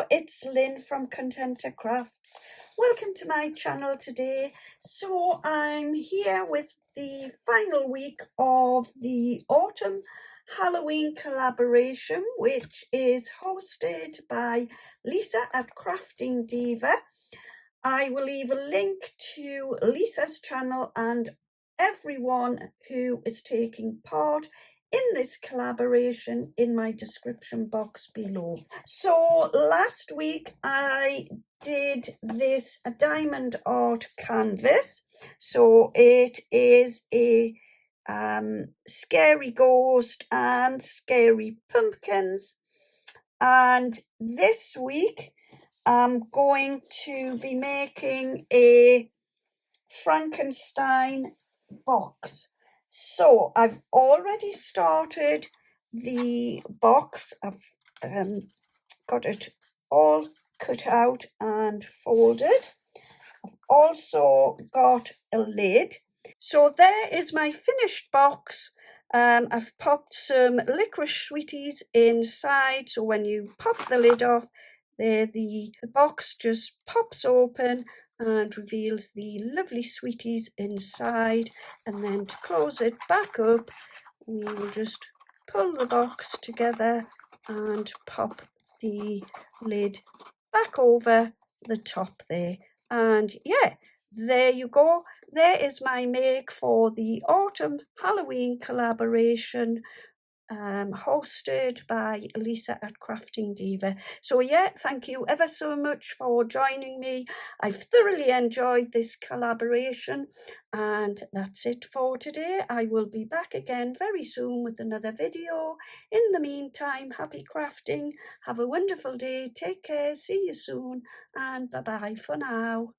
Hello, it's Lynn from Contenta Crafts. Welcome to my channel today. So I'm here with the final week of the Autumn Halloween collaboration, which is hosted by Lisa at Crafting Diva. I will leave a link to Lisa's channel and everyone who is taking part in this collaboration in my description box below. So last week I did this diamond art canvas. So it is a scary ghost and scary pumpkins. And this week I'm going to be making a Frankenstein box. So I've already started the box. I've got it all cut out and folded. I've also got a lid. So there is my finished box. I've popped some licorice sweeties inside, so when you pop the lid off, the box just pops open and reveals the lovely sweeties inside. And then to close it back up, we will just pull the box together and pop the lid back over the top there. And yeah, there you go. There is my make for the Autumn Halloween collaboration, hosted by Lisa at Crafting Diva. So yeah, thank you ever so much for joining me. I've thoroughly enjoyed this collaboration, and that's it for today. I will be back again very soon with another video. In the meantime, happy crafting, have a wonderful day, take care, see you soon, and bye bye for now.